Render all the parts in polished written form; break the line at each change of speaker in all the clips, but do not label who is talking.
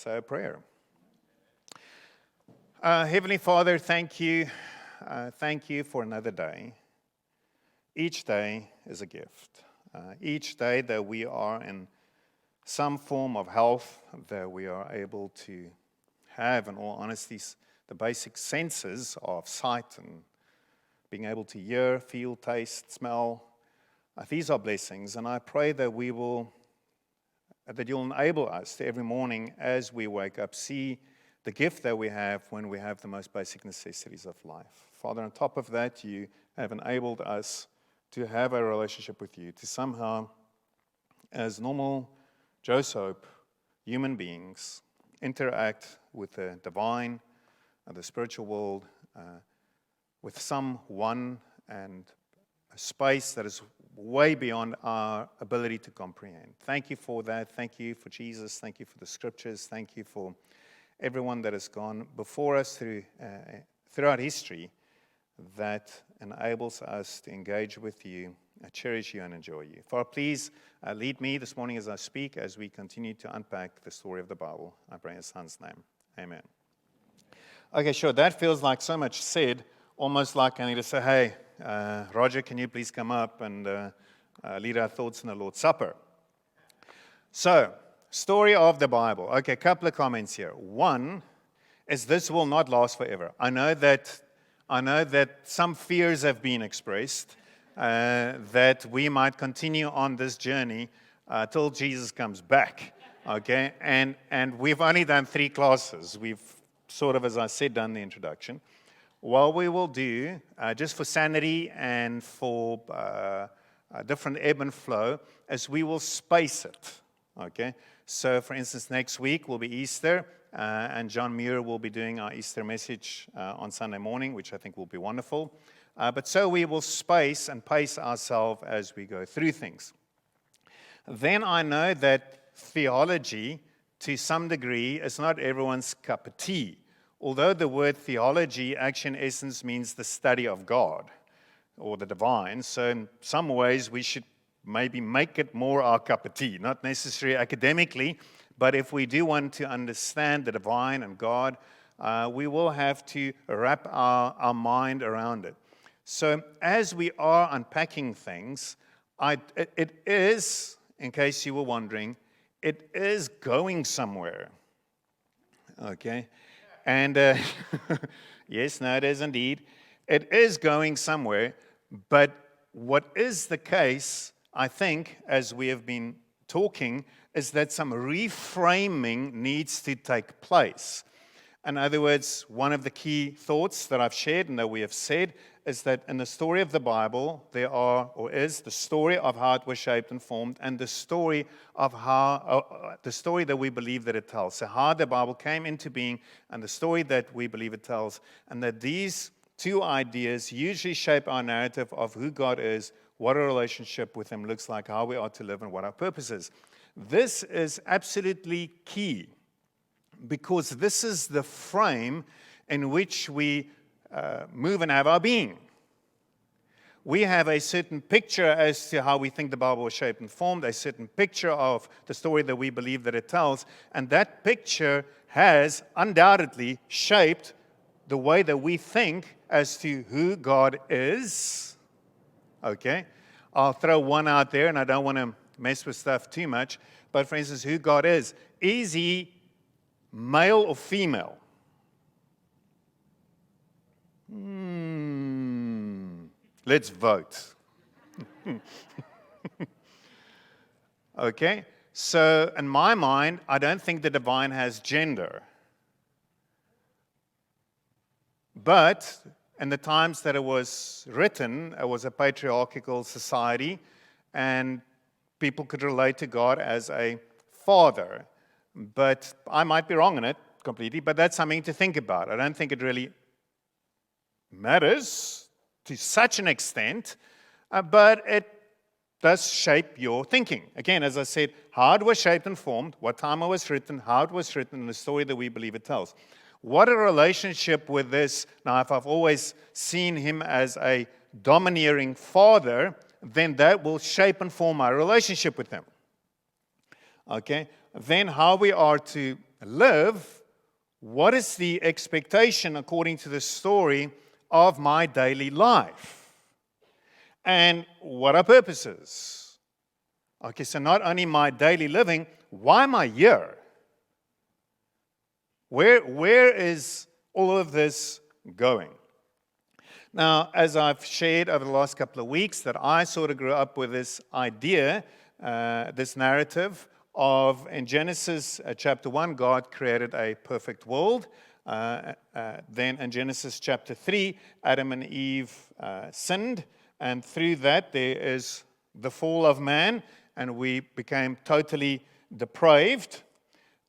say a prayer. Heavenly Father, thank you. Thank you for another day. Each day is a gift. Each day that we are in some form of health, that we are able to have, in all honesty, the basic senses of sight and being able to hear, feel, taste, smell. These are blessings, and I pray that that you'll enable us to every morning as we wake up, see the gift that we have when we have the most basic necessities of life. Father, on top of that, you have enabled us to have a relationship with you, to somehow, as normal Joe Soap human beings, interact with the divine, the spiritual world, with someone and a space that is way beyond our ability to comprehend. Thank you for that. Thank you for Jesus. Thank you for the scriptures. Thank you for everyone that has gone before us throughout history that enables us to engage with you, cherish you, and enjoy you. Father, please lead me this morning as I speak, as we continue to unpack the story of the Bible. I pray in His Son's name. Amen. Okay, sure. That feels like so much said, almost like I need to say, hey, Roger, can you please come up and lead our thoughts in the Lord's Supper? So, story of the Bible. Okay, a couple of comments here. One is this will not last forever. I know that some fears have been expressed that we might continue on this journey till Jesus comes back. Okay, and we've only done 3 classes. We've sort of, as I said, done the introduction. What we will do, just for sanity and for a different ebb and flow, is we will space it. Okay, so for instance, next week will be Easter, and John Muir will be doing our Easter message on Sunday morning, which I think will be wonderful. But so we will space and pace ourselves as we go through things. Then I know that theology, to some degree, is not everyone's cup of tea. Although the word theology, actually in essence, means the study of God or the divine. So in some ways, we should maybe make it more our cup of tea. Not necessarily academically, but if we do want to understand the divine and God, we will have to wrap our mind around it. So as we are unpacking things, it is, in case you were wondering, it is going somewhere. Okay? And yes, no, it is indeed. It is going somewhere, but what is the case, I think, as we have been talking, is that some reframing needs to take place. In other words, one of the key thoughts that I've shared and that we have said is that in the story of the Bible, is the story of how it was shaped and formed, and the story of the story that we believe that it tells. So how the Bible came into being, and the story that we believe it tells, and that these 2 ideas usually shape our narrative of who God is, what a relationship with Him looks like, how we are to live, and what our purpose is. This is absolutely key, because this is the frame in which we move and have our being. We have a certain picture as to how we think the Bible was shaped and formed, a certain picture of the story that we believe that it tells, and that picture has undoubtedly shaped the way that we think as to who God is. Okay? I'll throw one out there, and I don't want to mess with stuff too much, but for instance, who God is. Is He male or female? Let's vote. Okay, so in my mind, I don't think the divine has gender. But in the times that it was written, it was a patriarchal society, and people could relate to God as a father. But I might be wrong in it completely, but that's something to think about. I don't think it really matters to such an extent, but it does shape your thinking. Again, as I said, how it was shaped and formed, what time it was written, how it was written, and the story that we believe it tells. What a relationship with this. Now, if I've always seen Him as a domineering father, then that will shape and form my relationship with Him. Okay? Then how we are to live, what is the expectation according to the story of my daily life? And what are purposes? Okay, so not only my daily living, why am I here? Where is all of this going? Now, as I've shared over the last couple of weeks, that I sort of grew up with this idea, this narrative of, in Genesis chapter 1, God created a perfect world. Then in Genesis chapter 3, Adam and Eve sinned, and through that there is the fall of man, and we became totally depraved.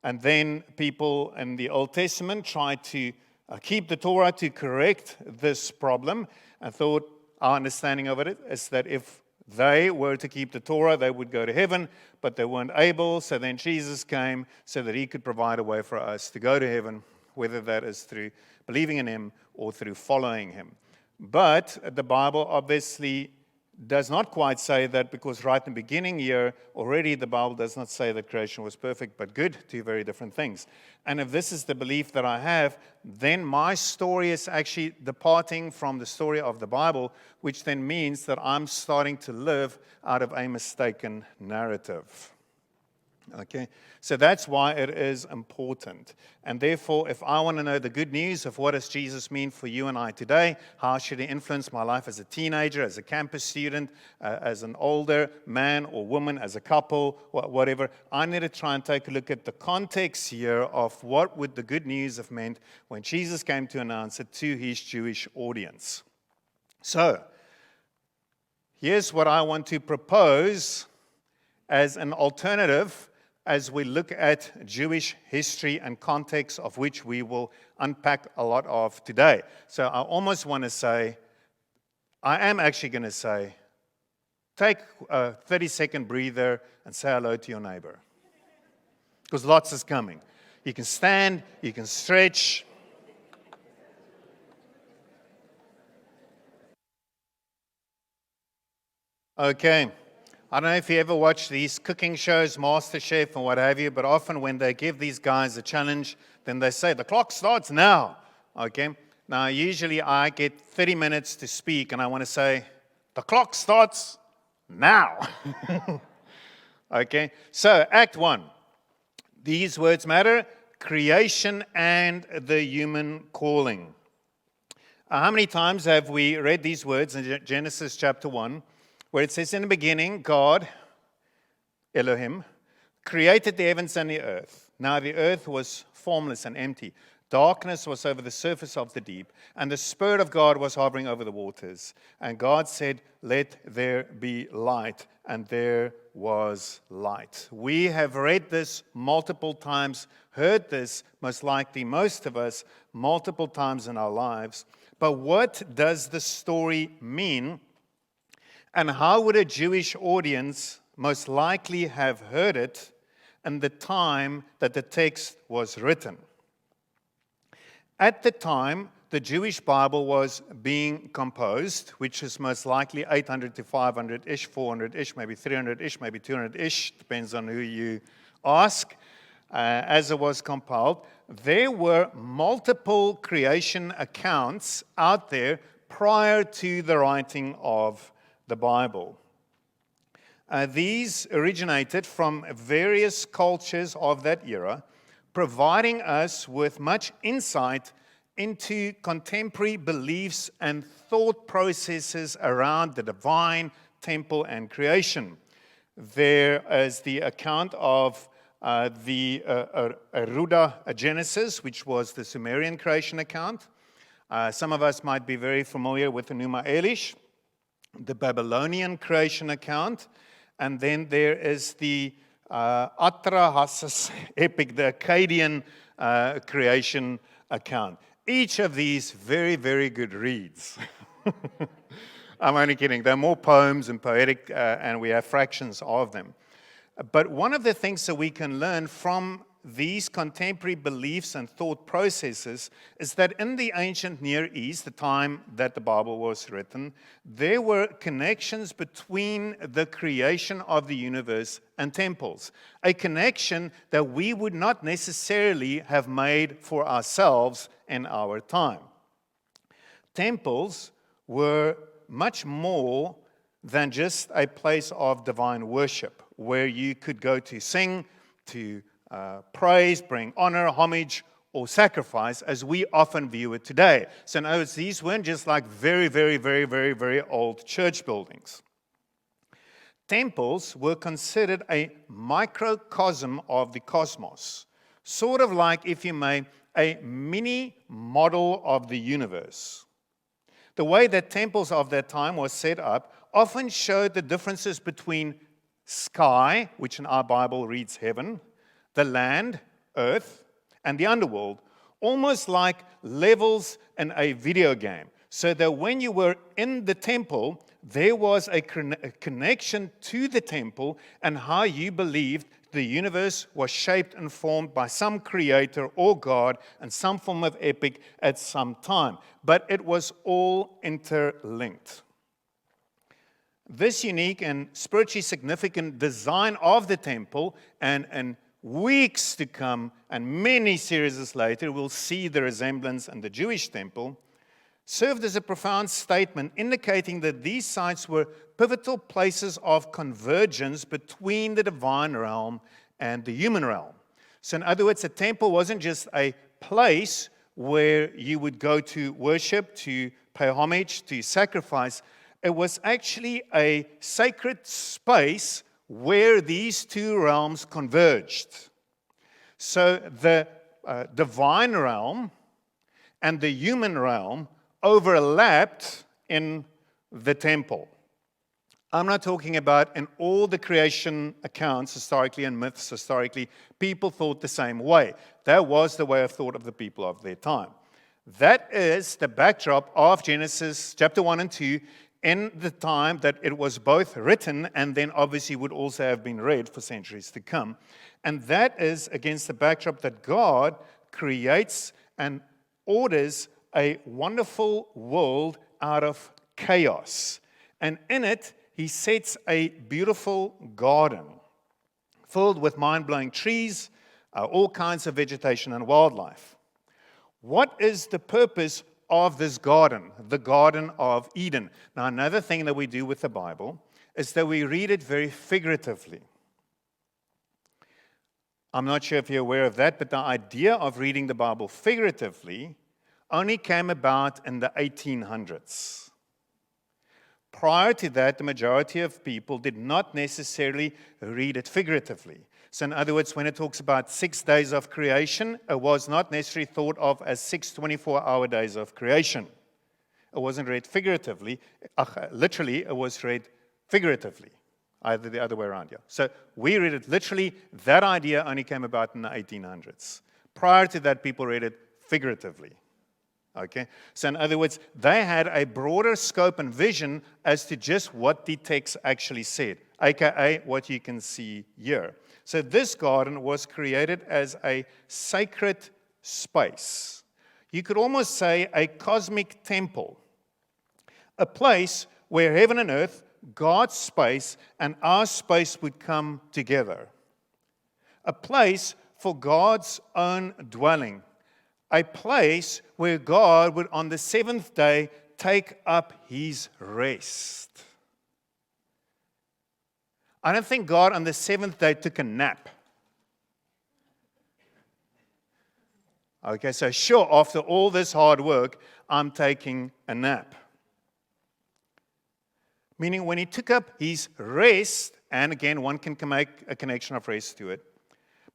And then people in the Old Testament tried to keep the Torah to correct this problem, and thought our understanding of it is that if they were to keep the Torah, they would go to heaven, but they weren't able. So then Jesus came so that he could provide a way for us to go to heaven, whether that is through believing in him or through following him. But the Bible obviously does not quite say that, because right in the beginning here, already the Bible does not say that creation was perfect but good, two very different things. And if this is the belief that I have, then my story is actually departing from the story of the Bible, which then means that I'm starting to live out of a mistaken narrative. Okay, so that's why it is important. And therefore, if I want to know the good news of what does Jesus mean for you and I today, how should he influence my life as a teenager, as a campus student, as an older man or woman, as a couple, whatever, I need to try and take a look at the context here of what would the good news have meant when Jesus came to announce it to his Jewish audience. So, here's what I want to propose as an alternative as we look at Jewish history and context, of which we will unpack a lot of today. So I almost want to say, I am actually going to say, take a 30-second breather and say hello to your neighbor. Because lots is coming. You can stand, you can stretch. Okay. I don't know if you ever watch these cooking shows, MasterChef and what have you, but often when they give these guys a challenge, then they say, the clock starts now. Okay? Now, usually I get 30 minutes to speak, and I want to say, the clock starts now. Okay? So, Act 1. These words matter: creation and the human calling. How many times have we read these words in Genesis chapter 1? Where it says, in the beginning, God, Elohim, created the heavens and the earth. Now the earth was formless and empty. Darkness was over the surface of the deep, and the Spirit of God was hovering over the waters. And God said, let there be light, and there was light. We have read this multiple times, heard this, most likely most of us, multiple times in our lives. But what does the story mean? And how would a Jewish audience most likely have heard it in the time that the text was written? At the time, the Jewish Bible was being composed, which is most likely 800 to 500-ish, 400-ish, maybe 300-ish, maybe 200-ish, depends on who you ask, as it was compiled. There were multiple creation accounts out there prior to the writing of the Bible. These originated from various cultures of that era, providing us with much insight into contemporary beliefs and thought processes around the divine, temple, and creation. There is the account of the Aruda Genesis, which was the Sumerian creation account. Some of us might be very familiar with the Enuma Elish, the Babylonian creation account, and then there is the Atrahasis epic, the Akkadian creation account. Each of these very, very good reads. I'm only kidding. There are more poems and poetic, and we have fractions of them. But one of the things that we can learn from these contemporary beliefs and thought processes is that in the ancient Near East, the time that the Bible was written, there were connections between the creation of the universe and temples. A connection that we would not necessarily have made for ourselves in our time. Temples were much more than just a place of divine worship where you could go to sing, to praise, bring honor, homage, or sacrifice as we often view it today. So in other words, these weren't just like very, very, very, very, very old church buildings. Temples were considered a microcosm of the cosmos, sort of like, if you may, a mini model of the universe. The way that temples of that time were set up often showed the differences between sky, which in our Bible reads heaven, the land, earth, and the underworld, almost like levels in a video game. So that when you were in the temple, there was a connection to the temple and how you believed the universe was shaped and formed by some creator or God and some form of epic at some time. But it was all interlinked. This unique and spiritually significant design of the temple, and weeks to come, and many series later, we'll see the resemblance in the Jewish temple, served as a profound statement indicating that these sites were pivotal places of convergence between the divine realm and the human realm. So in other words, a temple wasn't just a place where you would go to worship, to pay homage, to sacrifice. It was actually a sacred space where these two realms converged. So the divine realm and the human realm overlapped in the temple. I'm not talking about in all the creation accounts historically and myths historically, people thought the same way. That was the way of thought of the people of their time. That is the backdrop of Genesis chapter 1 and 2 in the time that it was both written and then obviously would also have been read for centuries to come. And that is against the backdrop that God creates and orders a wonderful world out of chaos. And in it, he sets a beautiful garden filled with mind-blowing trees, all kinds of vegetation and wildlife. What is the purpose of this garden, the Garden of Eden? Now, another thing that we do with the Bible is that we read it very figuratively. I'm not sure if you're aware of that, but the idea of reading the Bible figuratively only came about in the 1800s. Prior to that, the majority of people did not necessarily read it figuratively. So in other words, when it talks about 6 days of creation, it was not necessarily thought of as 6 24-hour days of creation. It wasn't read figuratively. Literally, it was read figuratively. Either the other way around, yeah. So we read it literally. That idea only came about in the 1800s. Prior to that, people read it figuratively. Okay? So in other words, they had a broader scope and vision as to just what the text actually said, aka what you can see here. So this garden was created as a sacred space. You could almost say a cosmic temple, a place where heaven and earth, God's space, and our space would come together. A place for God's own dwelling. A place where God would, on the seventh day, take up his rest. I don't think God on the seventh day took a nap. Okay, so sure, after all this hard work, I'm taking a nap. Meaning when he took up his rest, and again, one can make a connection of rest to it,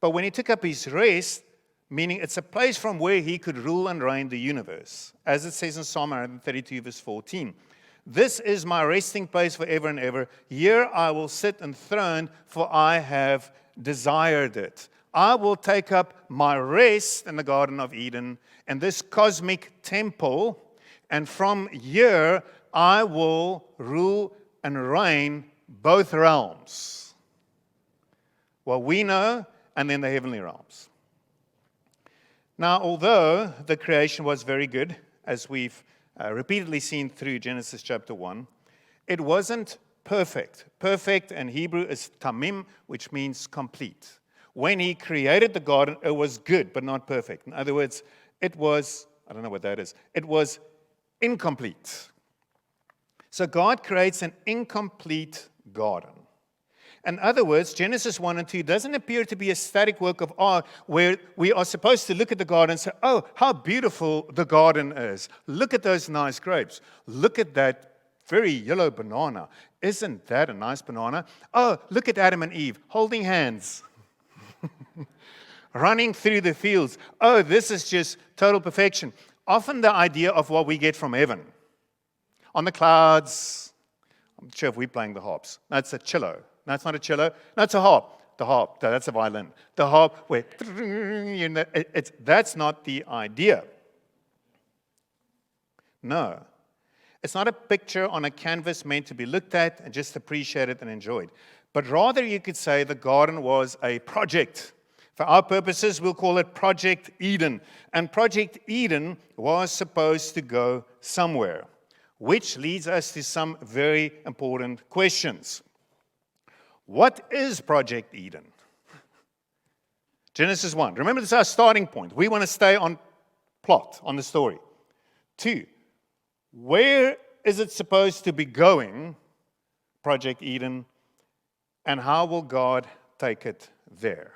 but when he took up his rest, meaning it's a place from where he could rule and reign the universe. As it says in Psalm 132, verse 14. This is my resting place forever and ever. Here I will sit enthroned, for I have desired it. I will take up my rest in the Garden of Eden, and this cosmic temple, and from here I will rule and reign both realms. What we know, and then the heavenly realms. Now, although the creation was very good, as we've repeatedly seen through Genesis chapter 1, it wasn't perfect. Perfect in Hebrew is tamim, which means complete. When he created the garden, it was good, but not perfect. In other words, it was, I don't know what that is, it was incomplete. So God creates an incomplete garden. In other words, Genesis 1 and 2 doesn't appear to be a static work of art where we are supposed to look at the garden and say, oh, how beautiful the garden is. Look at those nice grapes. Look at that very yellow banana. Isn't that a nice banana? Oh, look at Adam and Eve holding hands, running through the fields. Oh, this is just total perfection. Often the idea of what we get from heaven. On the clouds, I'm not sure if we're playing the harps. No, it's a cello. No, it's not a cello. No, it's a harp. The harp, that's a violin. The harp, where that's not the idea. No. It's not a picture on a canvas meant to be looked at and just appreciated and enjoyed. But rather, you could say the garden was a project. For our purposes, we'll call it Project Eden. And Project Eden was supposed to go somewhere, which leads us to some very important questions. What is Project Eden? Genesis 1. Remember, this is our starting point. We want to stay on plot, on the story. 2. Where is it supposed to be going, Project Eden, and how will God take it there?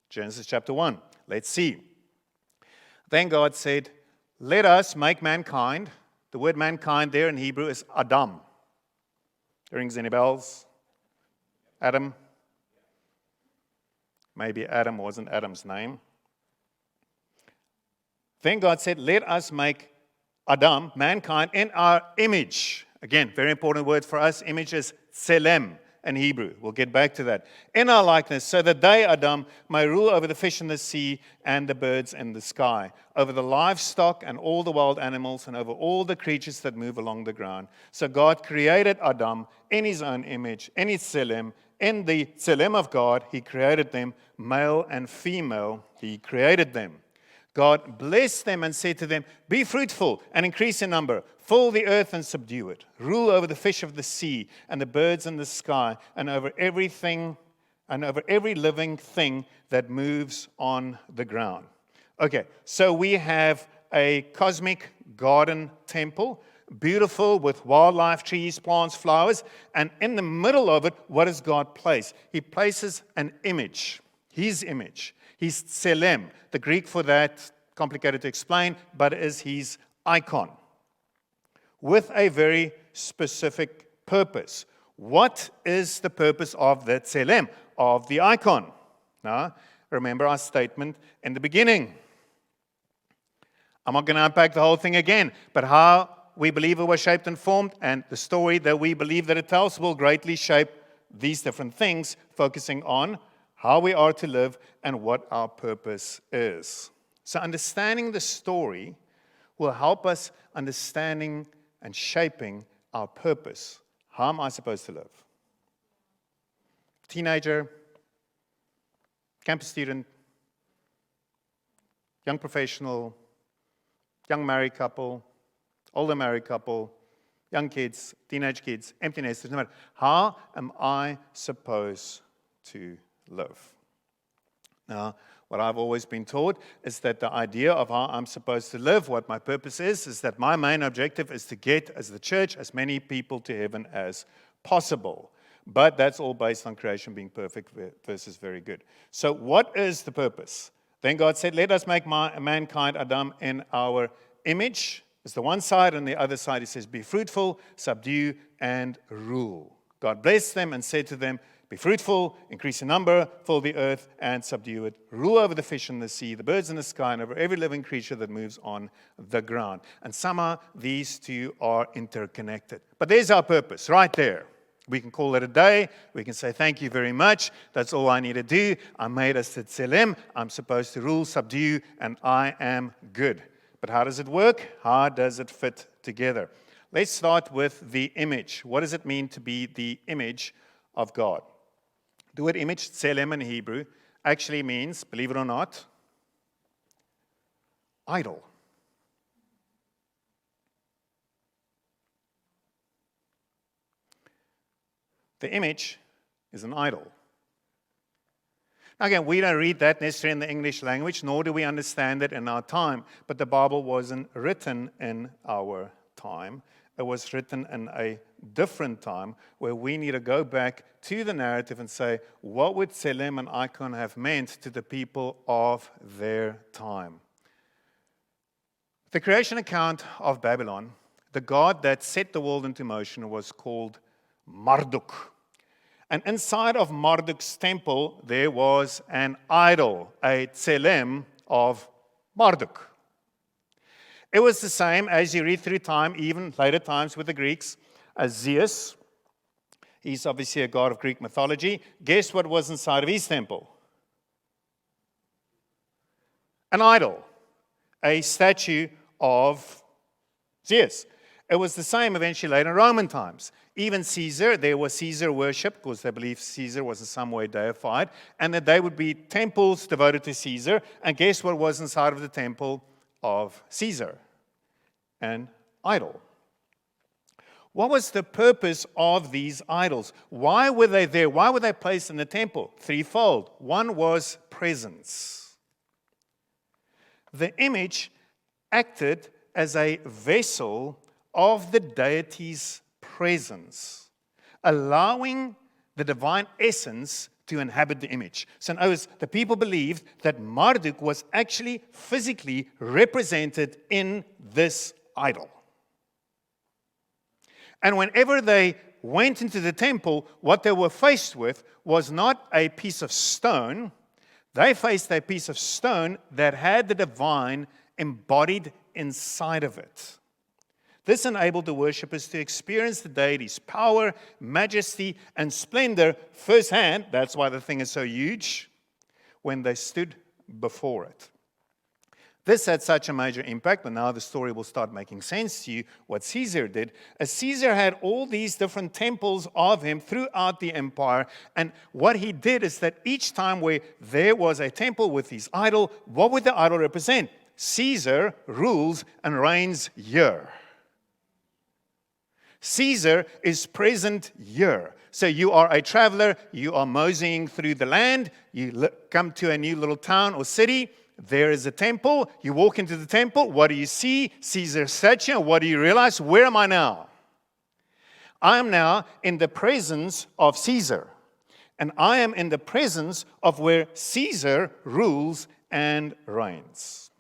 Genesis chapter 1. Let's see. Then God said, let us make mankind. The word mankind there in Hebrew is Adam. Rings any bells? Adam? Maybe Adam wasn't Adam's name. Then God said, let us make Adam, mankind, in our image. Again, very important word for us. Image is tselem in Hebrew. We'll get back to that. In our likeness, so that they, Adam, may rule over the fish in the sea and the birds in the sky, over the livestock and all the wild animals, and over all the creatures that move along the ground. So God created Adam in his own image, in his tselem. In the tselem of God, he created them, male and female, he created them. God blessed them and said to them, be fruitful and increase in number, fill the earth and subdue it, rule over the fish of the sea and the birds in the sky, and over everything and over every living thing that moves on the ground. Okay, so we have a cosmic garden temple, beautiful with wildlife, trees, plants, flowers, and in the middle of it, what does God place? He places an image, his image. His tselem, the Greek for that, complicated to explain, but is his icon, with a very specific purpose. What is the purpose of the tselem, of the icon? Now, remember our statement in the beginning. I'm not going to unpack the whole thing again, but how we believe it was shaped and formed, and the story that we believe that it tells will greatly shape these different things, focusing on how we are to live, and what our purpose is. So understanding the story will help us understanding and shaping our purpose. How am I supposed to live? Teenager, campus student, young professional, young married couple, older married couple, young kids, teenage kids, empty nesters, no matter. How am I supposed to live? Now, what I've always been taught is that the idea of how I'm supposed to live, what my purpose is that my main objective is to get, as the church, as many people to heaven as possible. But that's all based on creation being perfect versus very good. So what is the purpose? Then God said, let us make mankind, Adam, in our image. It's the one side, and the other side he says, be fruitful, subdue, and rule. God blessed them and said to them, be fruitful, increase in number, fill the earth, and subdue it. Rule over the fish in the sea, the birds in the sky, and over every living creature that moves on the ground. And somehow these two are interconnected. But there's our purpose, right there. We can call it a day. We can say, thank you very much. That's all I need to do. I made us to tselem. I'm supposed to rule, subdue, and I am good. But how does it work? How does it fit together? Let's start with the image. What does it mean to be the image of God? The word image, tselem in Hebrew, actually means, believe it or not, idol. The image is an idol. Now again, we don't read that necessarily in the English language, nor do we understand it in our time. But the Bible wasn't written in our time. It was written in a different time where we need to go back to the narrative and say, what would Tselem and Icon have meant to the people of their time? The creation account of Babylon, the god that set the world into motion, was called Marduk. And inside of Marduk's temple, there was an idol, a Tselem of Marduk. It was the same as you read through time, even later times with the Greeks, as Zeus. He's obviously a god of Greek mythology. Guess what was inside of his temple? An idol, a statue of Zeus. It was the same eventually later in Roman times. Even Caesar, there was Caesar worship, because they believed Caesar was in some way deified, and that they would be temples devoted to Caesar. And guess what was inside of the temple of Caesar? An idol. What was the purpose of these idols? Why were they there? Why were they placed in the temple? Threefold. One was presence. The image acted as a vessel of the deity's presence, allowing the divine essence to inhabit the image. So in other words, the people believed that Marduk was actually physically represented in this idol. And whenever they went into the temple, what they were faced with was not a piece of stone. They faced a piece of stone that had the divine embodied inside of it. This enabled the worshippers to experience the deity's power, majesty, and splendor firsthand. That's why the thing is so huge, when they stood before it. This had such a major impact, and now the story will start making sense to you, what Caesar did. As Caesar had all these different temples of him throughout the empire, and what he did is that each time where there was a temple with his idol, what would the idol represent? Caesar rules and reigns here. Caesar is present here. So you are a traveler, you are moseying through the land, you come to a new little town or city, there is a temple, you walk into the temple, what do you see? Caesar's statue. What do you realize? Where am I now? I am now in the presence of Caesar. And I am in the presence of where Caesar rules and reigns.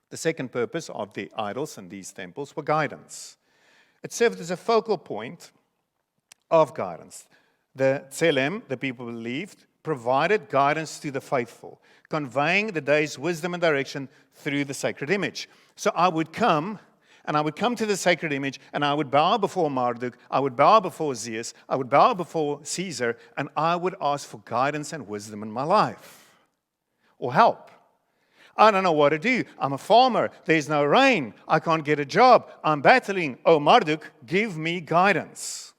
The second purpose of the idols and these temples were guidance. It served as a focal point of guidance. The Tselem, the people believed, provided guidance to the faithful, conveying the day's wisdom and direction through the sacred image. So I would come to the sacred image, and I would bow before Marduk, I would bow before Zeus, I would bow before Caesar, and I would ask for guidance and wisdom in my life, or help. I don't know what to do. I'm a farmer. There's no rain. I can't get a job. I'm battling. Oh, Marduk, give me guidance.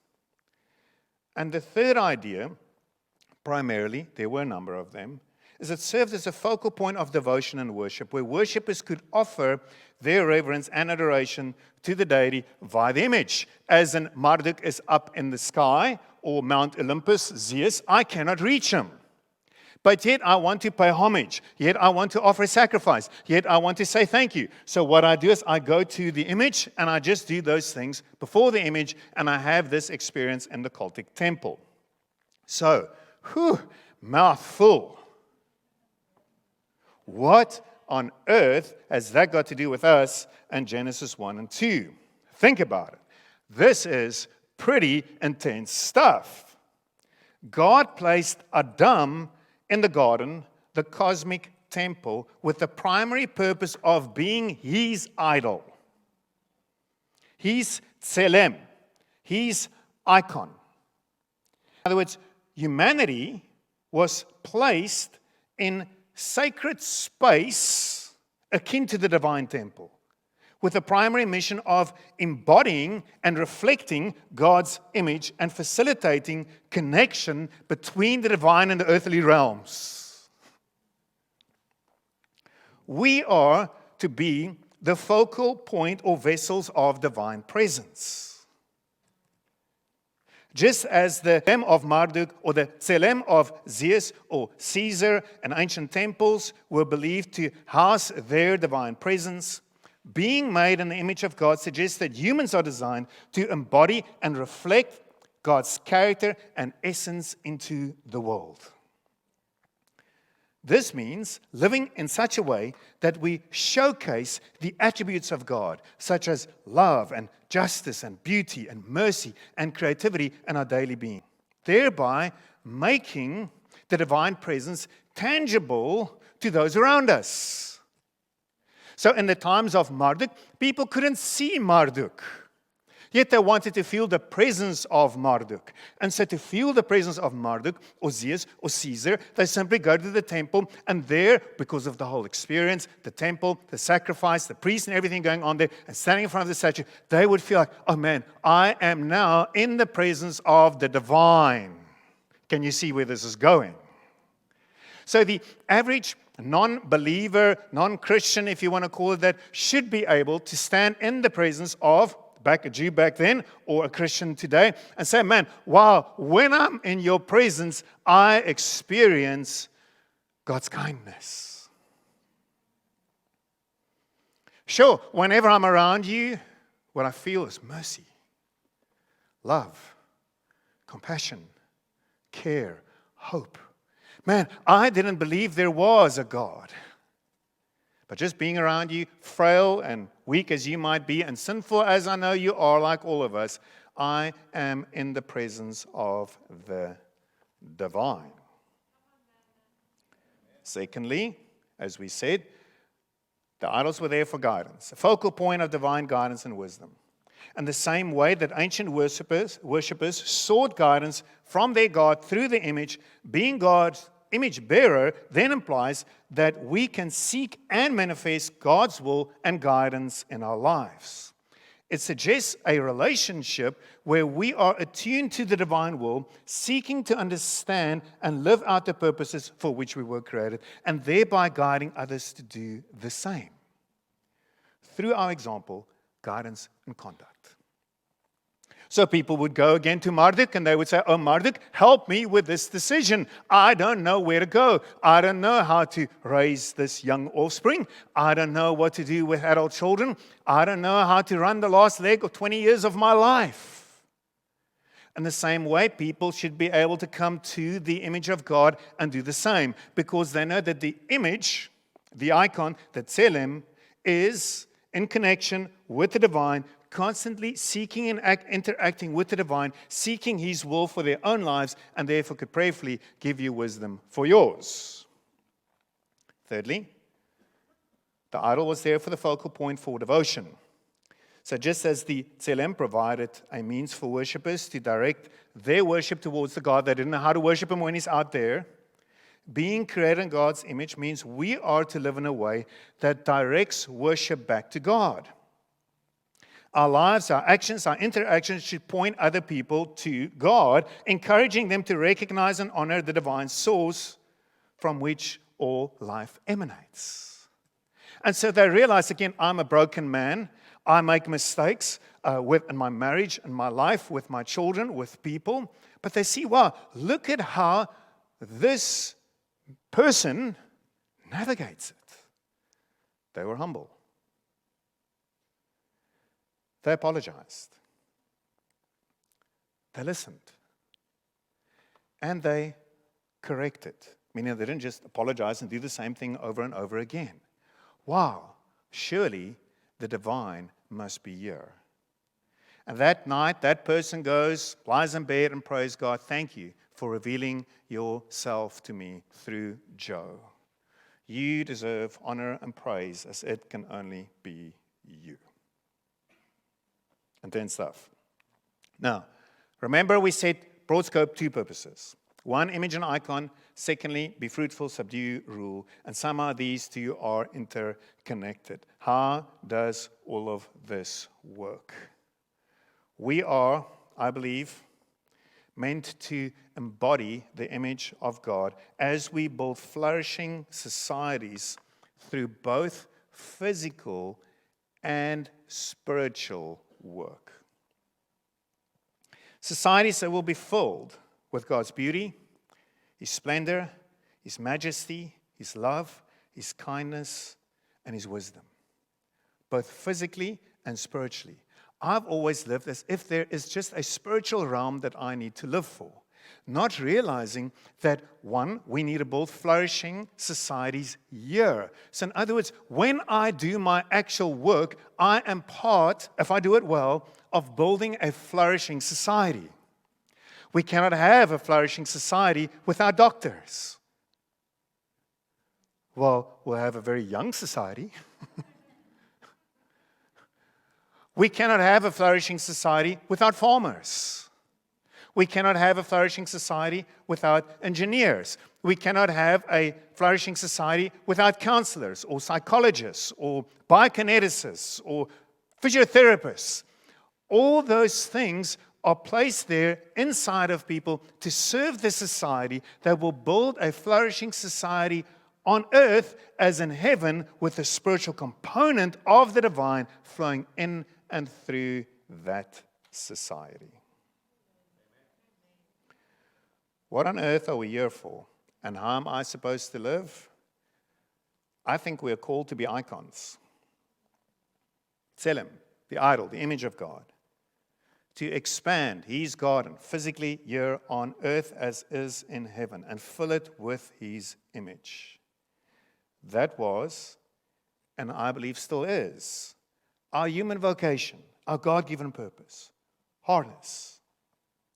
And the third idea, primarily, there were a number of them, is it served as a focal point of devotion and worship, where worshippers could offer their reverence and adoration to the deity via the image. As in Marduk is up in the sky, or Mount Olympus, Zeus, I cannot reach him. But yet I want to pay homage. Yet I want to offer a sacrifice. Yet I want to say thank you. So what I do is I go to the image and I just do those things before the image, and I have this experience in the cultic temple. So, mouthful. What on earth has that got to do with us and Genesis 1 and 2? Think about it. This is pretty intense stuff. God placed Adam in the garden, the cosmic temple, with the primary purpose of being his idol. His Tselem, his icon. In other words, humanity was placed in sacred space akin to the divine temple, with the primary mission of embodying and reflecting God's image and facilitating connection between the divine and the earthly realms. We are to be the focal point or vessels of divine presence. Just as the Tselem of Marduk or the Tselem of Zeus or Caesar and ancient temples were believed to house their divine presence, being made in the image of God suggests that humans are designed to embody and reflect God's character and essence into the world. This means living in such a way that we showcase the attributes of God, such as love and justice and beauty and mercy and creativity in our daily being, thereby making the divine presence tangible to those around us. So in the times of Marduk, people couldn't see Marduk. Yet they wanted to feel the presence of Marduk. And so to feel the presence of Marduk or Zeus or Caesar, they simply go to the temple, and there, because of the whole experience, the temple, the sacrifice, the priest and everything going on there, and standing in front of the statue, they would feel like, oh man, I am now in the presence of the divine. Can you see where this is going? So the average non-believer, non-Christian, if you want to call it that, should be able to stand in the presence of a Jew back then or a Christian today and say, man, wow, when I'm in your presence, I experience God's kindness. Sure, whenever I'm around you, what I feel is mercy, love, compassion, care, hope. Man, I didn't believe there was a God. But just being around you, frail and weak as you might be, and sinful as I know you are, like all of us, I am in the presence of the divine. Secondly, as we said, the idols were there for guidance, a focal point of divine guidance and wisdom. And the same way that ancient worshippers sought guidance from their God through the image, being God's image bearer then implies that we can seek and manifest God's will and guidance in our lives. It suggests a relationship where we are attuned to the divine will, seeking to understand and live out the purposes for which we were created, and thereby guiding others to do the same. Through our example, guidance and conduct. So people would go again to Marduk and they would say, oh, Marduk, help me with this decision. I don't know where to go. I don't know how to raise this young offspring. I don't know what to do with adult children. I don't know how to run the last leg of 20 years of my life. In the same way, people should be able to come to the image of God and do the same, because they know that the image, the icon, the Tselem, is in connection with the divine, constantly seeking and interacting with the divine, seeking His will for their own lives, and therefore could prayerfully give you wisdom for yours. Thirdly, the idol was there for the focal point for devotion. So just as the Tselem provided a means for worshippers to direct their worship towards the God, they didn't know how to worship Him when He's out there, being created in God's image means we are to live in a way that directs worship back to God. Our lives, our actions, our interactions should point other people to God, encouraging them to recognize and honor the divine source from which all life emanates. And so they realize, again, I'm a broken man. I make mistakes in my marriage, in my life, with my children, with people. But they see, wow, look at how this person navigates it. They were humble. They apologized. They listened. And they corrected. Meaning they didn't just apologize and do the same thing over and over again. Wow, surely the divine must be here. And that night, that person goes, lies in bed and prays God, thank you for revealing yourself to me through Joe. You deserve honor and praise as it can only be you. And then stuff. Now, remember we said broad scope, two purposes. One, image and icon. Secondly, be fruitful, subdue, rule. And somehow these two are interconnected. How does all of this work? We are, I believe, meant to embody the image of God as we build flourishing societies through both physical and spiritual work. Societies that will be filled with God's beauty, His splendor, His majesty, His love, His kindness, and His wisdom, both physically and spiritually. I've always lived as if there is just a spiritual realm that I need to live for, not realizing that, one, we need to build flourishing societies here. So in other words, when I do my actual work, I am part, if I do it well, of building a flourishing society. We cannot have a flourishing society without doctors. Well, we'll have a very young society. We cannot have a flourishing society without farmers. We cannot have a flourishing society without engineers. We cannot have a flourishing society without counselors or psychologists or biokineticists or physiotherapists. All those things are placed there inside of people to serve the society that will build a flourishing society on earth as in heaven, with a spiritual component of the divine flowing in and through that society. What on earth are we here for? And how am I supposed to live? I think we are called to be icons. Tselem, the idol, the image of God. To expand His garden physically here on earth as is in heaven and fill it with His image. That was, and I believe still is, our human vocation, our God-given purpose. Harness,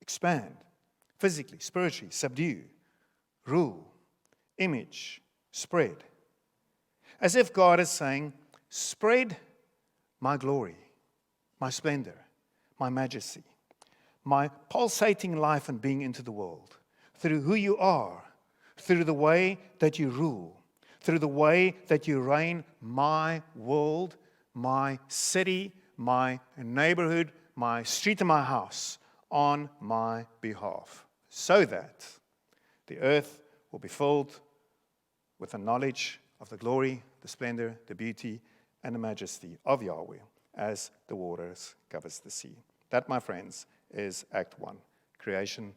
expand, physically, spiritually, subdue, rule, image, spread. As if God is saying, spread my glory, my splendor, my majesty, my pulsating life and being into the world, through who you are, through the way that you rule, through the way that you reign my world, my city, my neighborhood, my street and my house on my behalf, so that the earth will be filled with the knowledge of the glory, the splendor, the beauty, and the majesty of Yahweh as the waters covers the sea. That, my friends, is Act 1, creation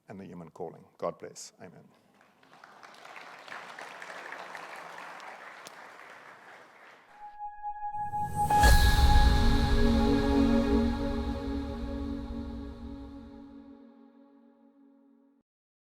and the human calling. God bless. Amen.